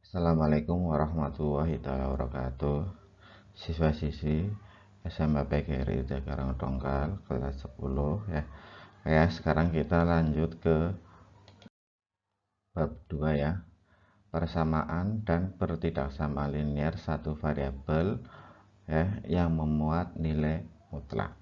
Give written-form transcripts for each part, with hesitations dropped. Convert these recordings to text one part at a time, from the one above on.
Assalamualaikum warahmatullahi wabarakatuh. Siswa-siswi SMA PGRI Karangtongkal kelas 10 ya. Sekarang kita lanjut ke bab 2 ya. Persamaan dan pertidaksamaan linier satu variabel ya yang memuat nilai mutlak.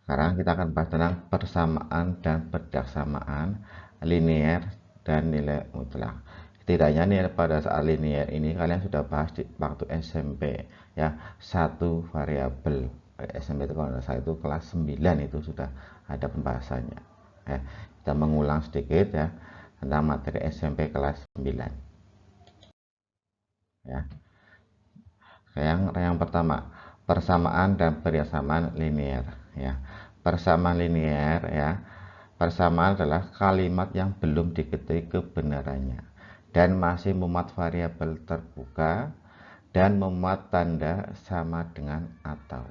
Sekarang kita akan bahas tentang persamaan dan pertidaksamaan linier dan nilai mutlak. Setidaknya nih pada saat linier ini kalian sudah bahas di waktu SMP ya, satu variabel. SMP itu kalau saya itu kelas 9 itu sudah ada pembahasannya ya. Kita mengulang sedikit ya tentang materi SMP kelas 9 ya. Yang pertama, persamaan dan persamaan linier ya. Persamaan linier ya. Persamaan adalah kalimat yang belum diketahui kebenarannya dan masih memuat variabel terbuka dan memuat tanda sama dengan atau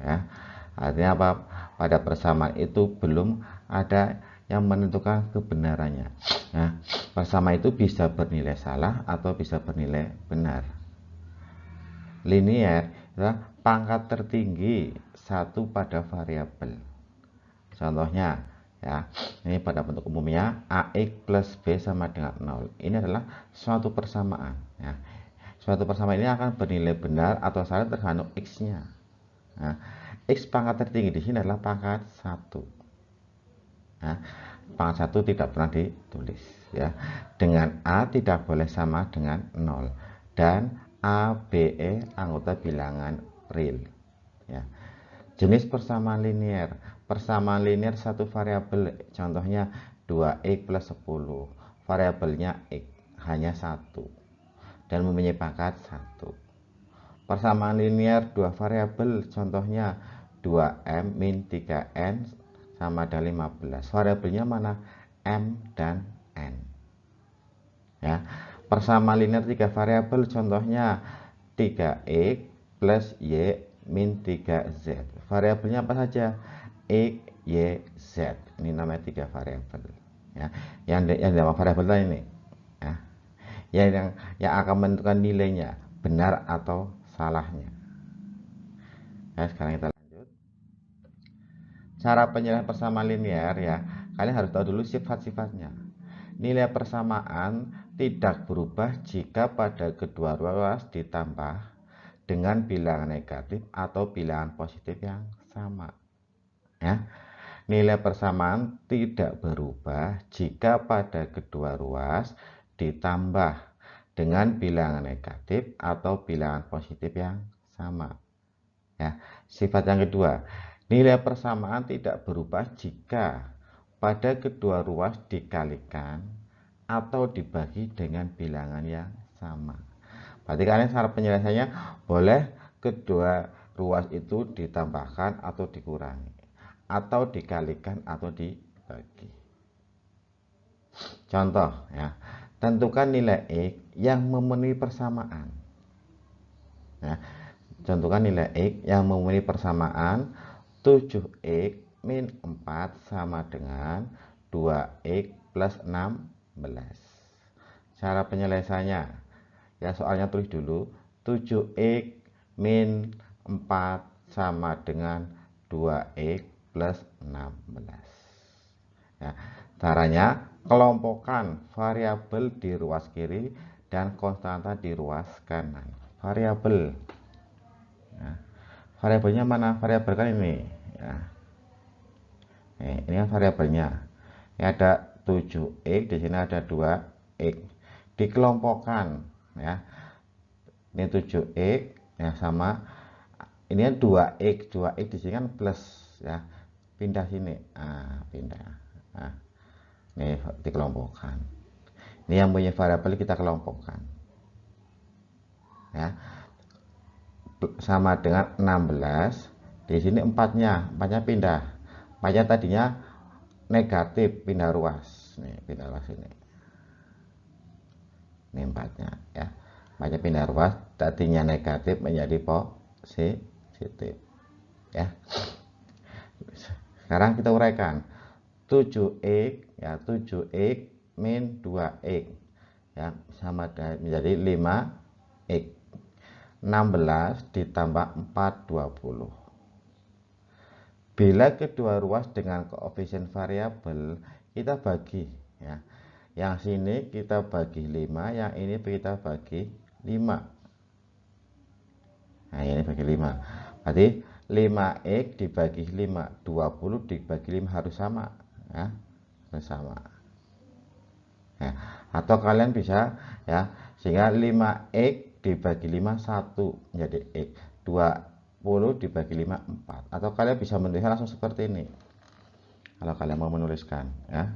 ya. Artinya apa? Pada persamaan itu belum ada yang menentukan kebenarannya. Nah, persamaan itu bisa bernilai salah atau bisa bernilai benar. Linier adalah pangkat tertinggi satu pada variabel. Contohnya ya, ini pada bentuk umumnya AX plus B sama dengan 0. Ini adalah suatu persamaan ya. Suatu persamaan ini akan bernilai benar atau salah tergantung X-nya. Nah, X pangkat tertinggi di sini adalah pangkat 1. Nah, pangkat 1 tidak pernah ditulis ya. Dengan A tidak boleh sama dengan 0 dan A, B, E anggota bilangan real ya. Jenis persamaan linier. Persamaan linier satu variabel, contohnya 2x plus 10. Variabelnya x hanya 1 dan mempunyai pangkat 1. Persamaan linier dua variabel, contohnya 2m min 3n sama dengan 15. Variabelnya mana? M dan n ya. Persamaan linier tiga variabel, contohnya 3x plus y min 3z. Variabelnya apa saja? X, y, z. Ini namanya tiga variabel ya. Yang dalam variabel ini ya. Yang akan menentukan nilainya benar atau salahnya. Nah, sekarang kita lanjut. Cara penyelesaian persamaan linear ya. Kalian harus tahu dulu sifat-sifatnya. Nilai persamaan tidak berubah jika pada kedua ruas ditambah dengan bilangan negatif atau bilangan positif yang sama. Ya. Nilai persamaan tidak berubah jika pada kedua ruas ditambah dengan bilangan negatif atau bilangan positif yang sama. Ya. Sifat yang kedua, nilai persamaan tidak berubah jika pada kedua ruas dikalikan atau dibagi dengan bilangan yang sama. Berarti kalian cara penyelesaiannya boleh kedua ruas itu ditambahkan atau dikurangi, atau dikalikan atau dibagi. Contoh ya, tentukan nilai X yang memenuhi persamaan ya. Tentukan nilai X yang memenuhi persamaan 7x min 4 sama dengan 2x plus 16. Cara penyelesaiannya ya, soalnya tulis dulu 7x min 4 sama dengan 2x plus 16 ya. Caranya kelompokkan variabel di ruas kiri dan konstanta di ruas kanan. Variabel ya. Variabelnya mana? Variabel kan ini ya. Ini kan variabelnya. Ini ada 7x, di sini ada 2x. Dikelompokkan ya. Ini 7x ya sama ini 2x. 2x di sini kan plus ya. Pindah sini. Pindah. Nah, ini dikelompokkan. Ini yang punya variabel kita kelompokkan. Ya. Sama dengan 16. Di sini 4-nya pindah. 4-nya tadinya negatif, pindah ruas. Nih, pindah ruas ini. Ini 4-nya ya. 4-nya pindah ruas, tadinya negatif menjadi positif. Ya. Sekarang kita uraikan. 7x ya, 7x min 2x ya, sama dengan menjadi 5x. 16 ditambah 4 20. Bila kedua ruas dengan koefisien variabel kita bagi ya. Yang sini kita bagi 5, yang ini kita bagi 5. Nah, ini bagi 5. Berarti 5x dibagi 5, 20 dibagi 5 harus sama ya. Harus sama. Ya, atau kalian bisa ya, sehingga 5x dibagi 5 1 menjadi x, 20 dibagi 5 4. Atau kalian bisa menulisnya langsung seperti ini. Kalau kalian mau menuliskan ya.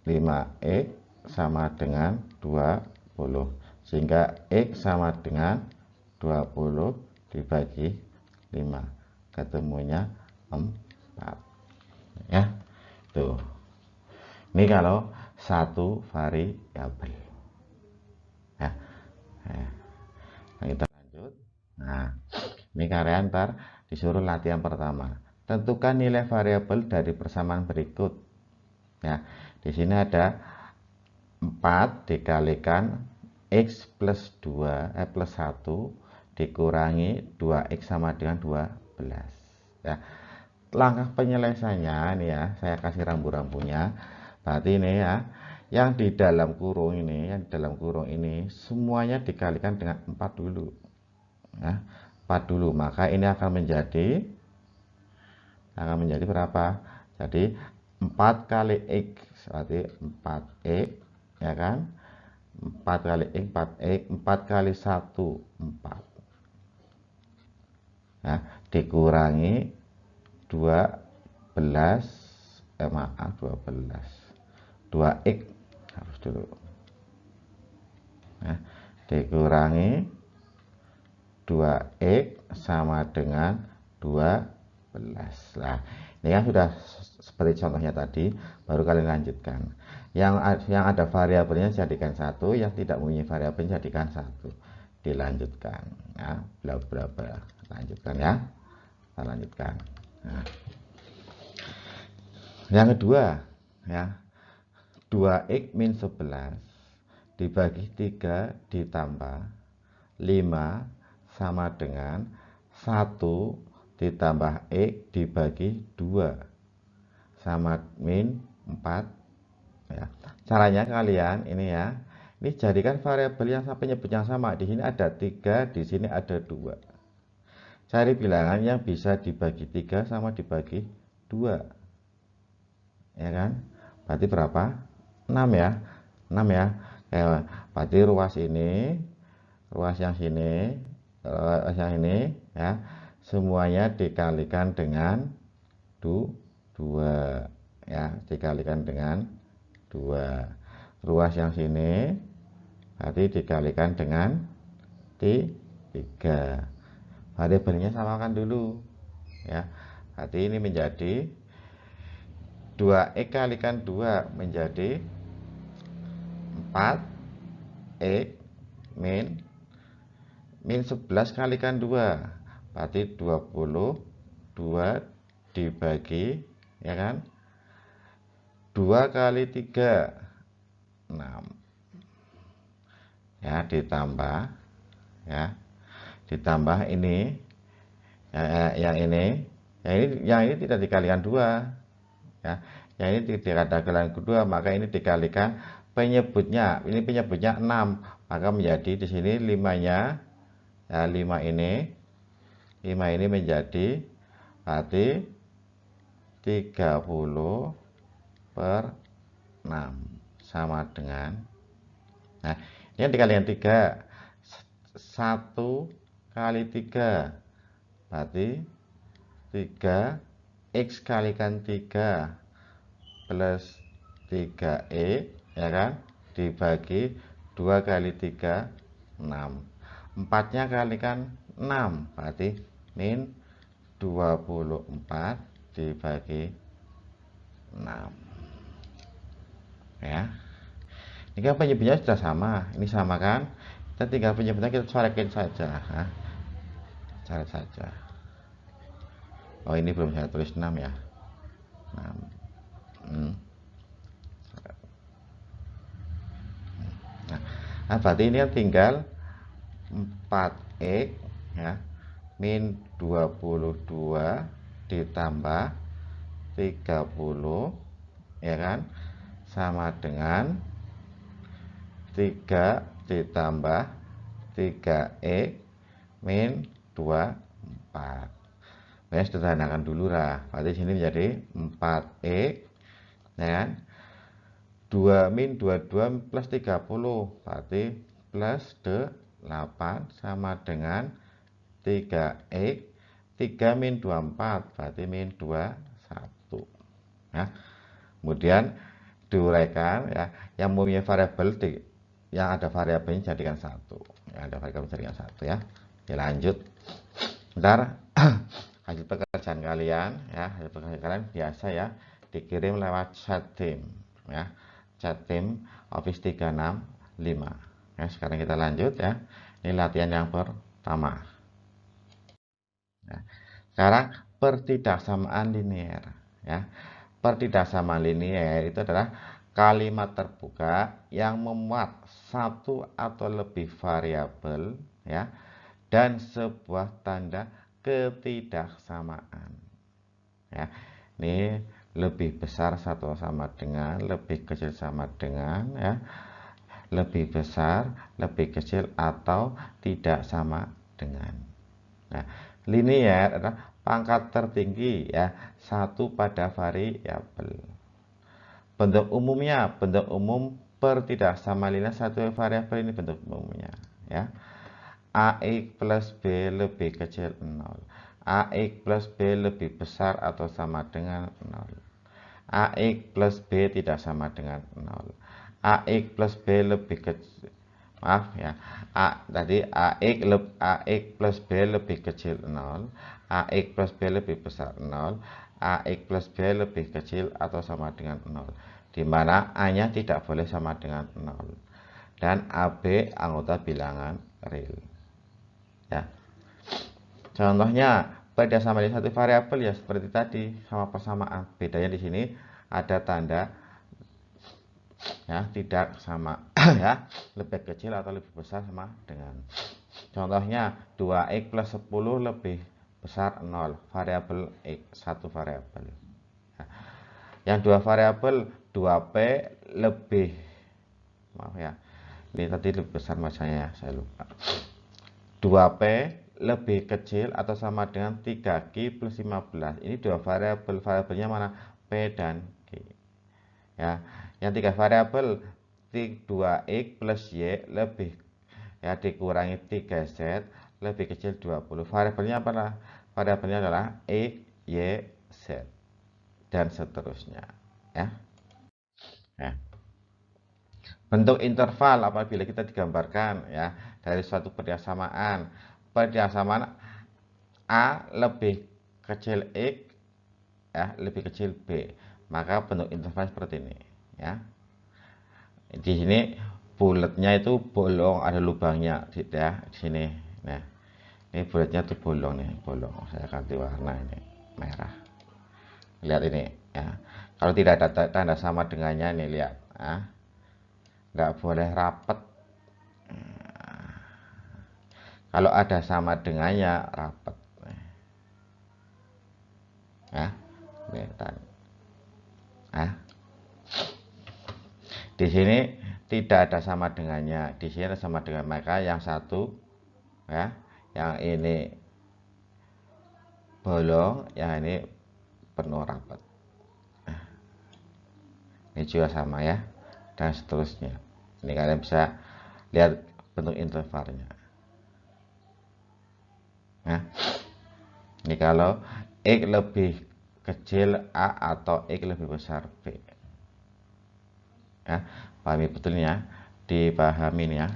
5x sama dengan 20, sehingga x sama dengan 20 dibagi 5, ketemunya 4 ya. Tuh, ini kalau satu variabel ya. Nah, kita lanjut. Nah, ini kalian ntar disuruh latihan pertama, tentukan nilai variabel dari persamaan berikut ya. Di sini ada 4 dikalikan x plus 2 plus 1 dikurangi 2x sama dengan 12 ya. Langkah penyelesaiannya ini ya, saya kasih rambu-rambunya. Berarti ini ya, yang di dalam kurung ini, semuanya dikalikan dengan 4 dulu ya, 4 dulu, maka ini akan menjadi berapa? Jadi 4 kali x, berarti 4x ya kan, 4 kali x 4x, 4 kali 1 4 ya, dikurangi 12 2x harus dulu ya, dikurangi 2x sama dengan 12. Nah, ini kan sudah seperti contohnya tadi, baru kalian lanjutkan. Yang ada variabelnya jadikan 1, yang tidak mempunyai variabel jadikan 1. Dilanjutkan ya, bla bla bla. Lanjutkan ya. Kita lanjutkan. Nah, yang kedua ya, 2x min 11 dibagi 3 ditambah 5 sama dengan 1 ditambah x dibagi 2 sama min 4 ya. Caranya kalian ini ya, ini jadikan variabel yang penyebut yang sama. Di sini ada 3, di sini ada 2. Cari bilangan yang bisa dibagi 3 sama dibagi 2 ya kan. Berarti berapa? 6 ya. 6 ya. Berarti ruas ini, ruas yang sini, ruas yang ini ya, semuanya dikalikan dengan 2 ya, dikalikan dengan 2. Ruas yang sini berarti dikalikan dengan 3. Variabelnya samakan dulu ya. Berarti ini menjadi 2x kalikan 2 menjadi 4x min 11 kalikan 2 berarti 22 dibagi ya kan, 2 kali 3 6 ya, ditambah ini ya, yang ini tidak dikalikan 2 ya, yang ini dikalikan kedua, maka ini dikalikan penyebutnya, ini penyebutnya 6, maka menjadi di sini 5-nya ya, 5 ini menjadi berarti 30/6 sama dengan, nah ini yang dikalikan 3, 1 kali 3 berarti 3x kalikan 3 plus 3e ya kan, dibagi 2 kali 3 6, 4 nya kalikan 6 berarti min 24 dibagi 6 ya. Ini kan penyebutnya sudah sama, ini sama kan, kita tinggal penyebutnya kita corekin saja ya. Cara saja. Oh, ini belum saya tulis 6 ya. 6 Nah, berarti ini tinggal 4x ya min 22 ditambah 30 ya kan, sama dengan 3 ditambah 3x min 24. Nah, sederhanakan dulu lah. Berarti sini menjadi 4x ya kan, 2 min 22 plus 30 berarti plus 8 sama dengan 3x 3 min 24 berarti min 21 ya. Kemudian diuraikan ya, yang mempunyai variabel yang ada variabelnya jadikan 1, yang ada variabel jadikan 1 ya. Lanjut. Ntar hasil pekerjaan kalian ya, hasil pekerjaan kalian biasa ya dikirim lewat chat team ya, chat team Office 365 ya. Sekarang kita lanjut ya, ini latihan yang pertama ya. Sekarang pertidaksamaan linear ya. Pertidaksamaan linear itu adalah kalimat terbuka yang memuat satu atau lebih variabel ya, dan sebuah tanda ketidaksamaan ya. Ini lebih besar satu sama dengan, lebih kecil sama dengan ya, lebih besar, lebih kecil, atau tidak sama dengan. Nah, linear adalah pangkat tertinggi ya, satu pada variabel. Bentuk umumnya, bentuk umum pertidaksamaan linear satu variabel ini bentuk umumnya ya. AX plus B lebih kecil 0. AX plus B lebih besar atau sama dengan 0. AX plus B tidak sama dengan 0. AX plus B lebih kecil, maaf ya, tadi AX plus B lebih kecil 0. AX plus B lebih besar 0. AX plus B lebih kecil atau sama dengan 0, di mana A-nya tidak boleh sama dengan 0 dan AB anggota bilangan real ya. Contohnya pada sama dengan satu variabel ya seperti tadi, sama persamaan. Bedanya di sini ada tanda ya tidak sama ya, lebih kecil atau lebih besar sama dengan. Contohnya 2x plus 10 lebih besar 0, variabel x, satu variabel ya. Yang dua variabel 2p lebih, maaf ya, ini tadi lebih besar macamnya ya, saya lupa. 2p lebih kecil atau sama dengan 3q plus 15. Ini dua variabel, variabelnya mana? P dan Q ya. Yang tiga variabel 2x plus y lebih ya dikurangi 3z lebih kecil 20. Variabelnya apa? Variabelnya adalah x, y, z dan seterusnya ya. Ya. Bentuk interval apabila kita digambarkan ya dari suatu persamaan A lebih kecil X ya, lebih kecil B, maka bentuk interval seperti ini ya. Di sini bulatnya itu bolong, ada lubangnya ya di sini. Nah, ini bulatnya tuh bolong nih, bolong. Saya ganti warna ini merah. Lihat ini ya. Kalau tidak ada tanda sama dengannya, ini lihat ya. Nggak boleh rapat. Kalau ada sama dengannya rapat ya. Nah, di sini tidak ada sama dengannya, di sini ada sama dengan, maka yang satu ya, yang ini bolong, yang ini penuh rapat. Nah, ini juga sama ya, dan seterusnya. Ini kalian bisa lihat bentuk intervalnya. Nah, ini kalau X lebih kecil A atau X lebih besar B ya, pahami betulnya, dipahami ya,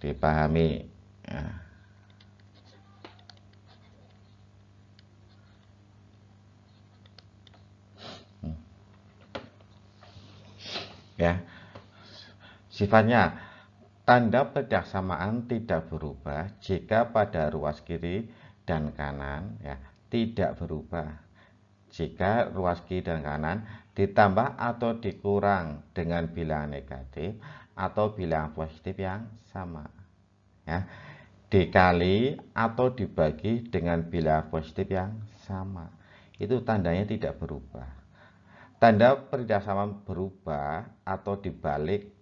dipahami ya. Ya, sifatnya tanda persamaan tidak berubah jika pada ruas kiri dan kanan ya tidak berubah jika ruas kiri dan kanan ditambah atau dikurang dengan bilangan negatif atau bilangan positif yang sama, ya, dikali atau dibagi dengan bilangan positif yang sama, itu tandanya tidak berubah. Tanda perindaksamaan berubah atau dibalik,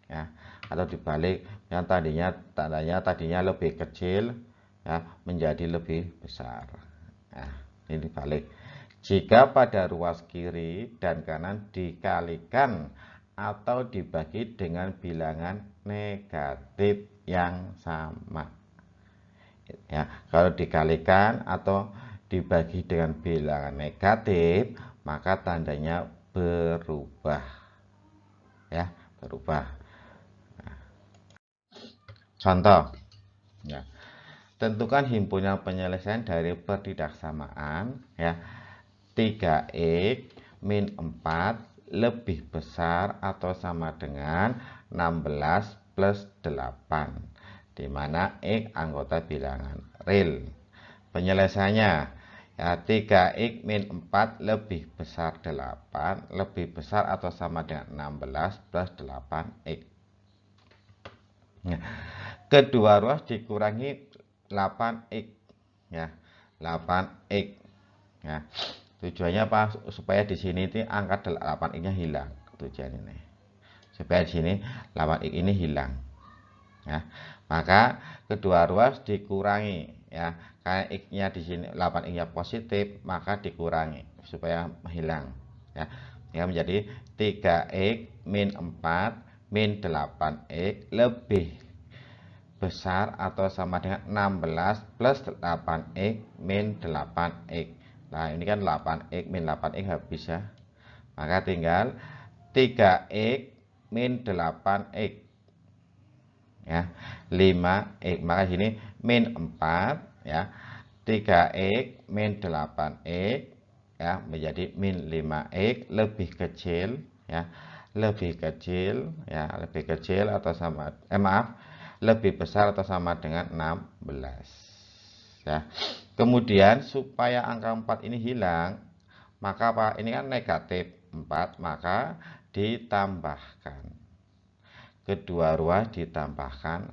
ya, atau dibalik yang tandanya tadinya lebih kecil, ya, menjadi lebih besar. Nah, ini dibalik. Jika pada ruas kiri dan kanan dikalikan atau dibagi dengan bilangan negatif yang sama, ya, kalau dikalikan atau dibagi dengan bilangan negatif maka tandanya berubah, ya, berubah. Contoh, ya, tentukan himpunan penyelesaian dari pertidaksamaan, ya, 3x min 4 lebih besar atau sama dengan 16 plus 8, di mana x anggota bilangan real. Penyelesaiannya, ya, 3x min 4 lebih besar 8 lebih besar atau sama dengan 16 plus 8x. Ya, kedua ruas dikurangi 8x, ya, 8x, ya. Tujuannya apa? Supaya di sini itu angka 8x-nya hilang. Tujuan ini supaya di sini 8x ini hilang, ya. Maka kedua ruas dikurangi, ya, karena x-nya di sini 8x-nya positif maka dikurangi supaya hilang, ya. Ya, menjadi 3x min 4 min 8x lebih besar atau sama dengan 16 plus 8x min 8x. Nah, ini kan 8x min 8x habis, ya. Maka tinggal 3x min 8x, ya, 5x. Maka sini min 4, ya, 3x min 8x, ya, menjadi min 5x lebih kecil, ya, lebih kecil, ya, lebih kecil atau sama, lebih besar atau sama dengan 16, ya. Kemudian supaya angka 4 ini hilang, maka apa? Ini kan negatif 4, maka ditambahkan. Kedua ruas ditambahkan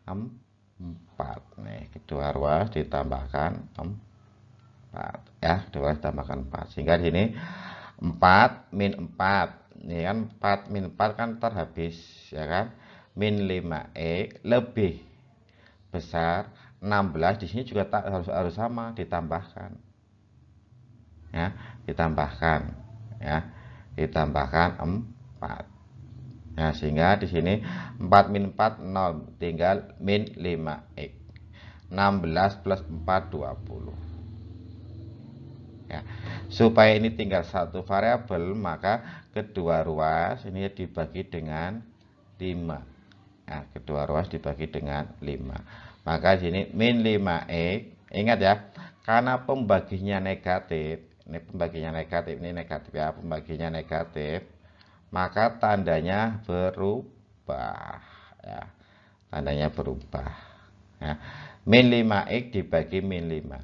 4. Nih, kedua ruas ditambahkan 4, ya, kedua ruas ditambahkan 4. Sehingga di sini 4 min 4. Ini kan 4 min 4 kan terhabis, ya kan? Min 5x lebih besar 16, di sini juga harus sama, ditambahkan, ya, ditambahkan, ya, ditambahkan 4, ya, sehingga di sini 4 min 4 0, tinggal min 5x, 16 plus 4 20, ya. Supaya ini tinggal satu variabel, maka kedua ruas ini dibagi dengan 5. Nah, kedua ruas dibagi dengan 5. Maka sini min 5x, ingat ya, karena pembaginya negatif, ini pembaginya negatif, ini negatif, ya, pembaginya negatif, maka tandanya berubah, ya, tandanya berubah, ya. Min 5x dibagi min 5,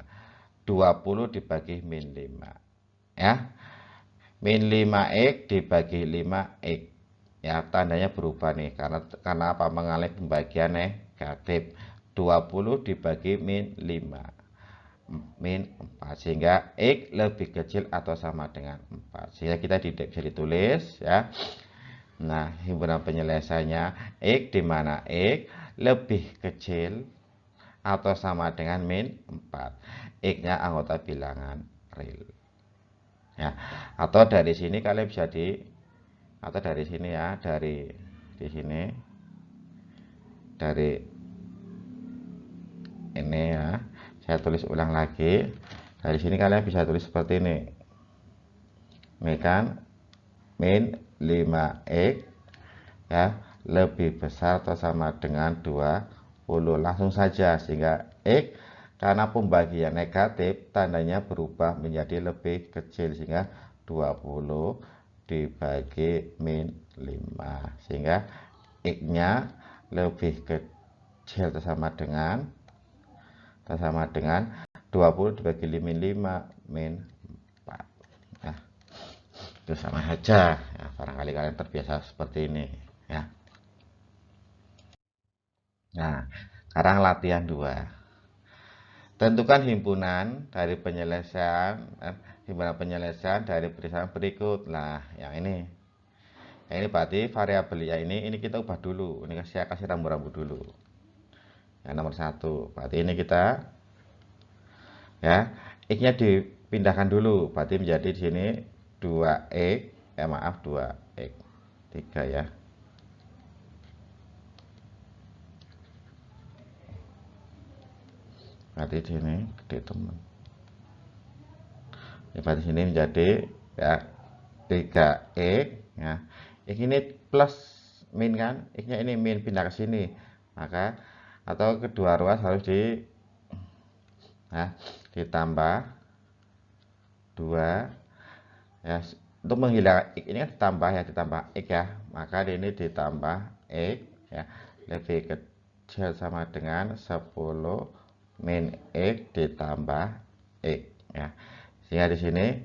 20 dibagi min 5, ya, min 5x dibagi 5x, ya, tandanya berubah nih, karena apa? Mengalami pembagian negatif. 20 dibagi min 5 min 4, sehingga x lebih kecil atau sama dengan 4, sehingga kita bisa ditulis, ya. Nah, himpunan penyelesaiannya x, di mana x lebih kecil atau sama dengan min 4, x-nya anggota bilangan real, ya. Atau dari sini kalian bisa atau dari sini, ya, dari di sini, dari ini, ya, saya tulis ulang lagi. Dari sini kalian bisa tulis seperti ini. Ini kan min 5x, ya, lebih besar atau sama dengan 20. Langsung saja, sehingga x karena pembagian negatif tandanya berubah menjadi lebih kecil, sehingga 20 dibagi min 5, sehingga x-nya lebih kecil atau sama dengan 20 dibagi min 5 min 4. Nah, Itu sama saja ya, barangkali kalian terbiasa seperti ini ya. Nah, sekarang latihan 2. Tentukan himpunan dari penyelesaian dari barisan berikut. Nah, yang ini. Yang ini berarti variabel ya ini kita ubah dulu. Ini saya kasih rambu-rambu dulu. Yang nomor 1. Berarti ini kita ya, x-nya dipindahkan dulu. Berarti menjadi di sini 2x, maaf 2x. 3 ya. Berarti di sini gede teman. Ya, berarti sini menjadi ya 3x ya. X ini plus min kan? X-nya ini min pindah ke sini. Maka atau kedua ruas harus ditambah 2 ya. Untuk menghilangkan x ini kan ditambah ya, ditambah x ya. Maka ini ditambah x ya. Lebih kecil sama dengan 10 min x ditambah x ya. Sehingga di sini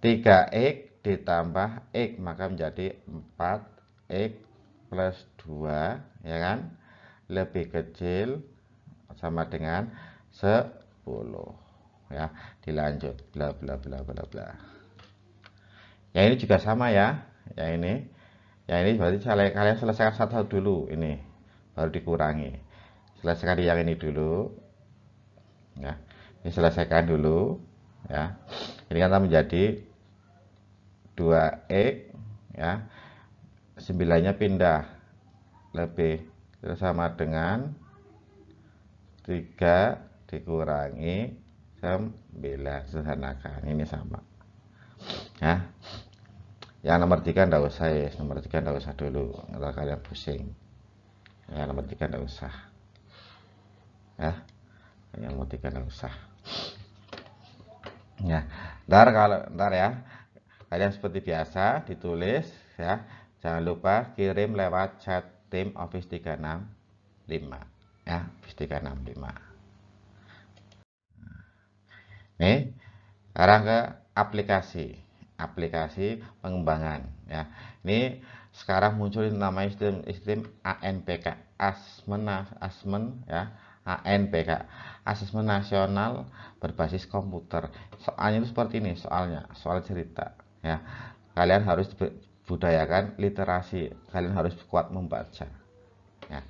3x ditambah x maka menjadi 4x plus 2 ya kan, lebih kecil sama dengan 10 ya. Dilanjut bla bla bla bla bla. Yang ini juga sama ya. Yang ini berarti kalian selesaikan satu-satu dulu, ini baru dikurangi. Selesaikan yang ini dulu ya. Ini selesaikan dulu ya. Ini kan menjadi 2x ya. 9-nya pindah, lebih sama dengan 3 dikurangi 9. Sederhanakan, ini sama ya. Yang nomor 3 enggak usah ya. Nomor 3 enggak usah dulu, kalau kalian pusing ya. Nomor 3 enggak usah ya. Yang nomor 3 enggak usah ya. Ntar ya, kalian seperti biasa ditulis ya. Jangan lupa kirim lewat chat tim Office 365 ya, Office 365. Nih, sekarang ke aplikasi pengembangan ya. Ini sekarang muncul nama sistem ANPK, asesmen ya, ANPK, asesmen nasional berbasis komputer. Soalnya itu seperti ini, soal cerita ya. Kalian harus budayakan literasi, kalian harus kuat membaca ya.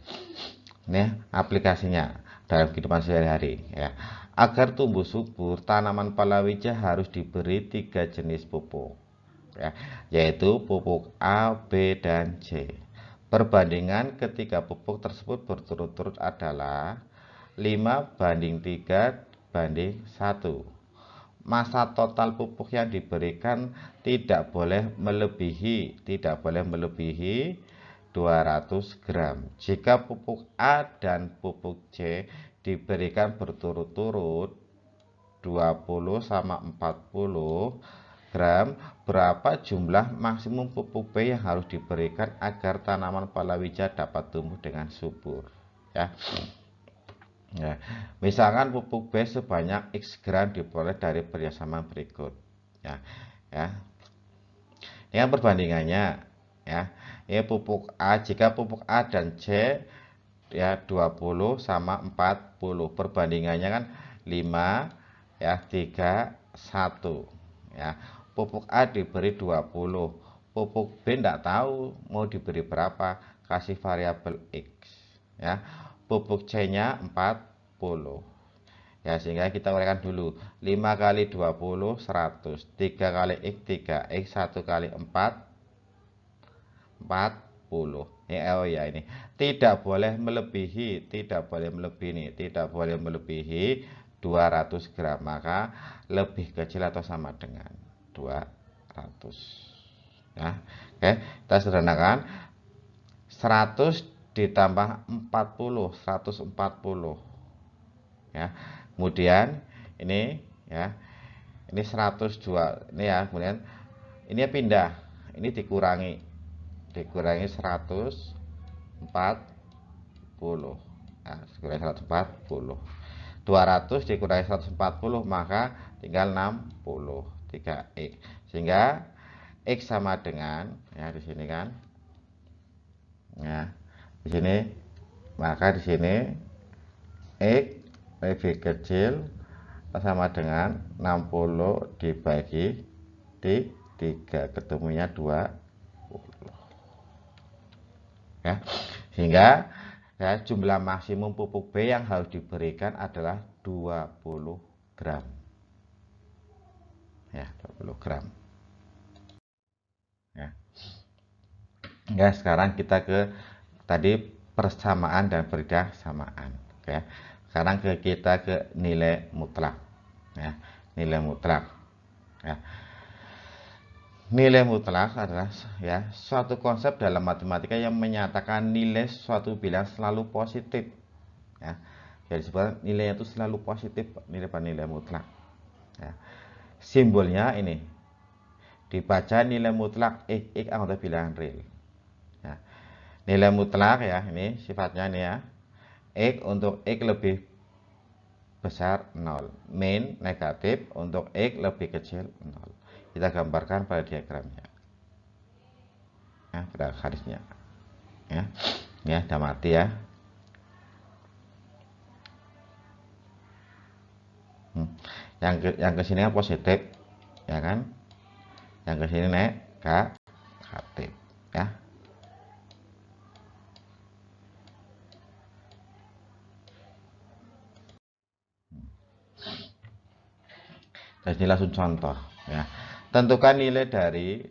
Ini aplikasinya dalam kehidupan sehari-hari ya. Agar tumbuh subur, tanaman palawija harus diberi 3 jenis pupuk ya, yaitu pupuk A, B, dan C. Perbandingan ketiga pupuk tersebut berturut-turut adalah 5:3:1. Masa total pupuk yang diberikan tidak boleh melebihi 200 gram. Jika pupuk A dan pupuk C diberikan berturut-turut 20 sama 40 gram, berapa jumlah maksimum pupuk B yang harus diberikan agar tanaman palawija dapat tumbuh dengan subur ya. Ya, misalkan pupuk B sebanyak X gram diperoleh dari perhiasan berikut ya. Ini perbandingannya ya. Ini pupuk A, jika pupuk A dan C ya 20 sama 40, perbandingannya kan 5 ya, 3, 1 ya. Pupuk A diberi 20, pupuk B enggak tahu mau diberi berapa, kasih variabel X ya. Pupuk C nya 40 ya, sehingga kita uraikan dulu. 5 kali 20 100, 3 kali X 3X, 1 kali 4 40. Ini tidak boleh melebihi tidak boleh melebihi 200 gram, maka lebih kecil atau sama dengan 200 ya. Oke, kita sederhanakan. 100 ditambah 40, 140 ya. Kemudian ini ya, ini 102 ini ya. Kemudian ini pindah, ini dikurangi 140 ya, dikurangi 140. 200 dikurangi 140 maka tinggal 60, 3x. Sehingga X sama dengan, ya di sini kan, ya di sini, maka di sini X lebih kecil sama dengan 60 dibagi di 3, ketemunya 20, ya. Sehingga ya, jumlah maksimum pupuk B yang harus diberikan adalah 20 gram, ya 20 gram, ya. Ya, sekarang kita ke tadi persamaan dan perbedaan. Ya. Sekarang kita ke nilai mutlak, ya. Nilai mutlak, ya. Nilai mutlak adalah ya suatu konsep dalam matematika yang menyatakan nilai suatu bilang selalu positif, ya. Jadi sebenarnya nilainya itu selalu positif, nilai mutlak, ya. Simbolnya ini dibaca nilai mutlak x anggota bilangan real, ya. Nilai mutlak ya ini sifatnya nih ya, x untuk x lebih besar 0, min negatif untuk x lebih kecil 0. Kita gambarkan pada diagramnya, ya, pada garisnya, ya. Ya, udah mati ya. Yang ke sini kan positif, ya kan? Yang ke sini negatif, ya. Jadi langsung contoh, ya. Tentukan nilai dari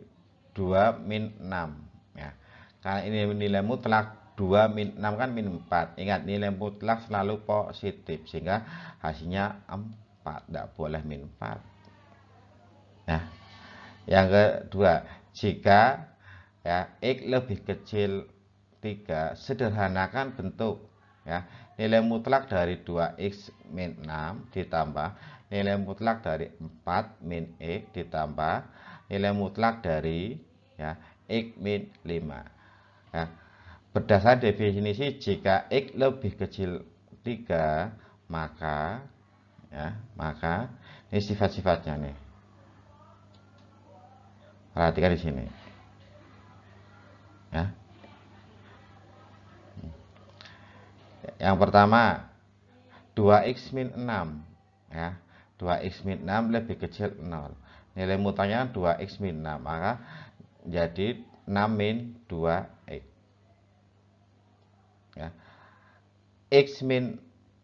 2 min 6, ya. Karena ini nilai mutlak, 2 min 6 kan min 4. Ingat, nilai mutlak selalu positif sehingga hasilnya 4, tidak boleh min 4. Nah, yang kedua, jika ya x lebih kecil 3, sederhanakan bentuk, ya. Nilai mutlak dari 2x min 6 ditambah nilai mutlak dari 4 min x ditambah nilai mutlak dari ya x min 5, ya. Berdasarkan definisi, jika x lebih kecil 3, maka ini sifat-sifatnya nih. Perhatikan di sini, ya. Yang pertama 2x min 6, ya. 2x min 6 lebih kecil 0. Nilai mutlaknya 2x min 6, maka jadi 6 min 2x, ya. X min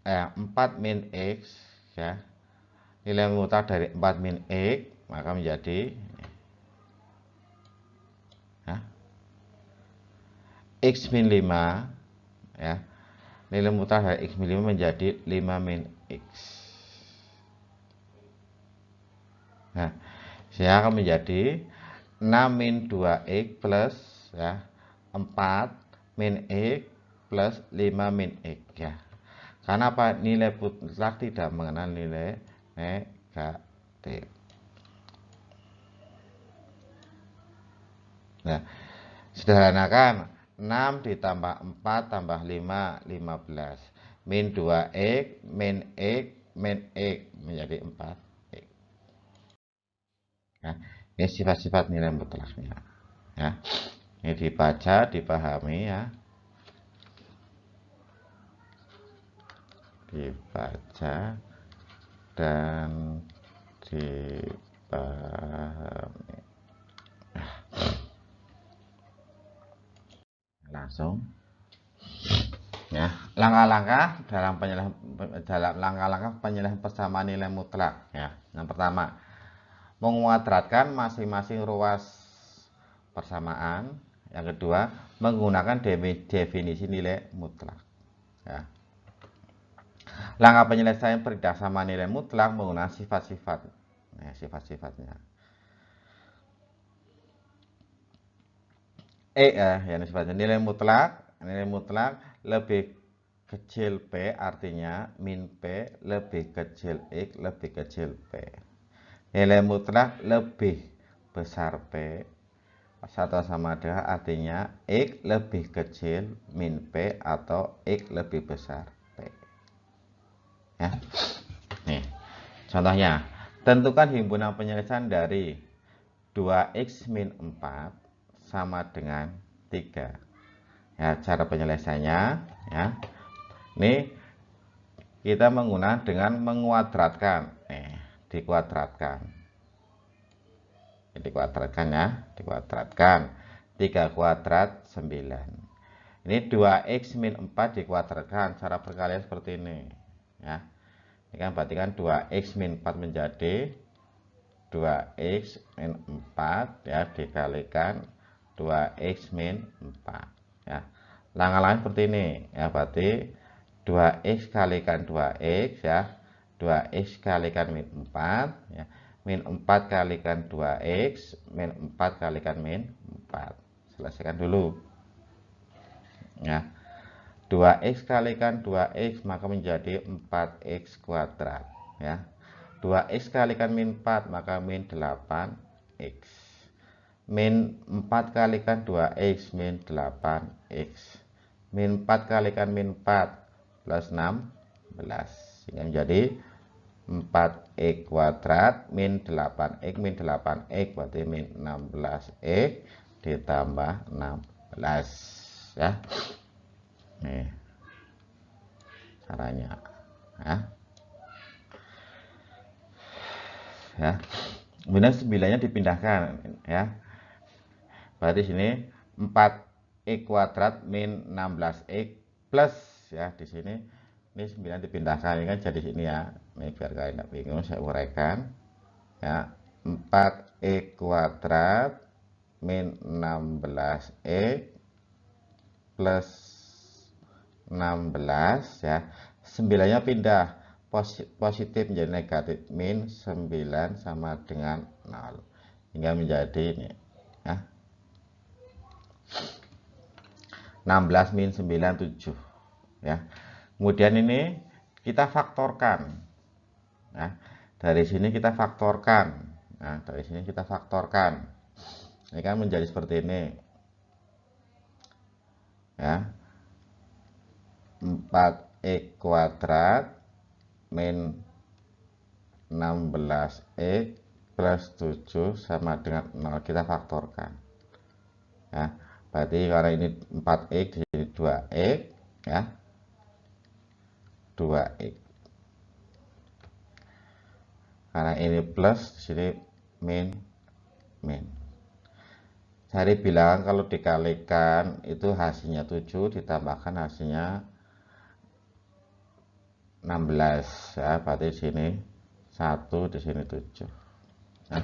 4 min x, ya. Nilai mutlak dari 4 min x maka menjadi ya, x min 5, ya. Nilai mutlak dari x min 5 menjadi 5 min x. Nah, sehingga akan menjadi 6 min 2x plus ya 4 min x plus 5 min x, ya. Karena apa? Nilai mutlak tidak mengenal nilai negatif. Nah, sederhanakan 6 ditambah 4 tambah 5, 15. Min 2x min x min x menjadi 4x. Nah, ini sifat-sifat nilai mutlaknya, ya. Ini dibaca, dipahami, ya. Dibaca dan dipahami. Langsung, ya. Langkah-langkah dalam langkah-langkah penyelesaian persamaan nilai mutlak, ya. Yang pertama, menguadratkan masing-masing ruas persamaan. Yang kedua, menggunakan definisi nilai mutlak, ya. Langkah penyelesaian persamaan nilai mutlak menggunakan sifat-sifat, ya, sifat-sifatnya. Yang sifatnya nilai mutlak lebih kecil P, artinya min P lebih kecil X lebih kecil P. Nilai mutlak lebih besar P atau sama dengan, artinya X lebih kecil min P atau X lebih besar P, ya. Nih contohnya, tentukan himpunan penyelesaian dari 2x min 4 sama dengan 3. Ya, cara penyelesaiannya ya. Ini kita menggunakan dengan menguadratkan. Dikuadratkan. Dikuadratkan ya, dikuadratkan. 3 kuadrat 9. Ini 2x min 4 dikuadratkan. Cara perkalian seperti ini ya. Ini kan berarti kan 2x min 4 menjadi 2x min 4 ya, dikalikan 2x min 4 ya. Langkah-langkah seperti ini ya, berarti 2x kalikan 2x ya, 2x kalikan min 4 ya, min 4 kalikan 2x, min 4 kalikan min 4. Selesaikan dulu ya. 2x kalikan 2x maka menjadi 4x kuadrat ya. 2x kalikan min 4 maka min 8x. Min 4 kalikan 2x min 8x. Min 4 kalikan min 4 plus 16 sehingga menjadi 4x kuadrat min 8x min 8x berarti min 16x ditambah 16 ya. Nih caranya ya. Kemudian 9-nya dipindahkan ya. Berarti sini 4x kuadrat min 16x plus ya, di sini ini 9 dipindahkan, ini kan jadi sini ya. Ini biar kalian tidak bingung saya uraikan ya. 4x kuadrat min 16x plus 16 ya. 9-nya pindah positif menjadi negatif, min 9 sama dengan 0 hingga menjadi ini ya. 16 min 9 7 ya. Kemudian ini kita faktorkan ya. Dari sini kita faktorkan. Nah, dari sini kita faktorkan. Ini kan menjadi seperti ini ya. 4x kuadrat min 16x plus 7 sama dengan 0, kita faktorkan ya. Berarti karena ini 4x di sini 2x ya, 2x. Karena ini plus di sini min. Cari bilangan kalau dikalikan itu hasilnya 7 ditambahkan hasilnya 16 ya, berarti di sini 1 di sini 7 ya.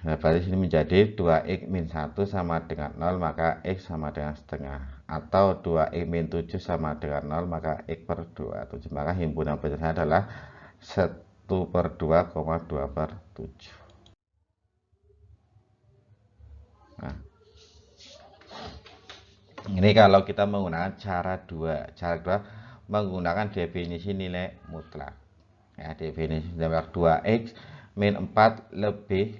Nah, berarti sini menjadi 2x min 1 sama dengan 0 maka x sama dengan setengah, atau 2x min 7 sama dengan 0 maka x per 27, maka himpunan penyelesaian adalah 1 per 2, 2 per 7. Nah, ini kalau kita menggunakan cara 2 menggunakan definisi nilai mutlak ya. Definisi nilai 2x min 4 lebih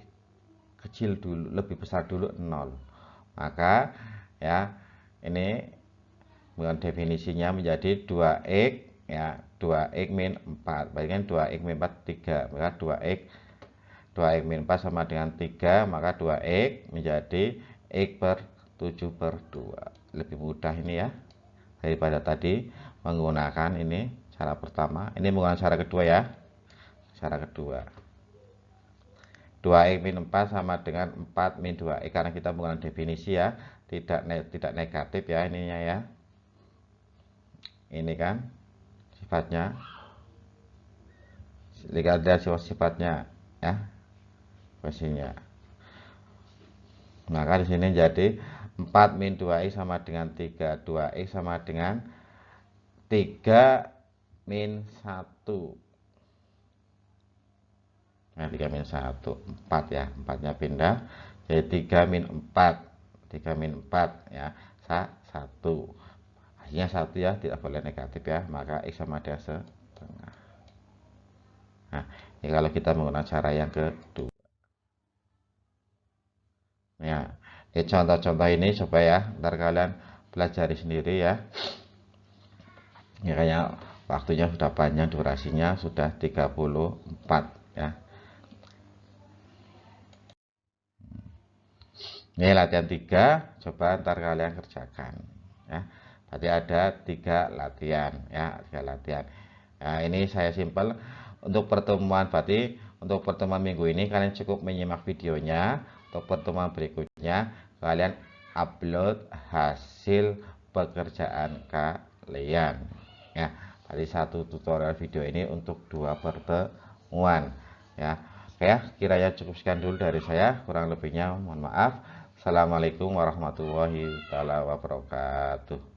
kecil dulu, lebih besar dulu 0, maka ya ini dengan definisinya menjadi 2x ya, 2x min 4, bagikan 2x min 4 3, maka 2x min 4 sama dengan 3, maka 2x menjadi x per 7 per 2. Lebih mudah ini ya daripada tadi menggunakan ini cara pertama. Ini menggunakan cara kedua ya. Cara kedua 2x min 4 sama dengan 4 min 2x, karena kita menggunakan definisi ya, tidak negatif ya ininya ya. Ini kan sifatnya, lihat sifatnya ya, posisinya. Maka di sini jadi 4 min 2x sama dengan 3, 2x sama dengan 3 min 1. Nah, 3 min 1, 4 ya, 4-nya pindah jadi 3 min 4, 3 min 4 ya, 1, hasilnya 1 ya, tidak boleh negatif ya, maka x sama dengan setengah. Nah, ini kalau kita menggunakan cara yang kedua ya. Ini contoh-contoh ini coba ya, ntar kalian pelajari sendiri ya. Ya kayak waktunya sudah panjang, durasinya sudah 34 ya. Ini latihan 3, coba ntar kalian kerjakan ya. Tadi ada 3 latihan ya, 3 latihan. Nah, ini saya simpel untuk pertemuan, berarti untuk pertemuan minggu ini kalian cukup menyimak videonya. Untuk pertemuan berikutnya kalian upload hasil pekerjaan kalian ya. Tadi satu tutorial video ini untuk 2 pertemuan ya. Oke ya, kiranya cukup sekian dulu dari saya, kurang lebihnya mohon maaf. Assalamualaikum warahmatullahi wabarakatuh.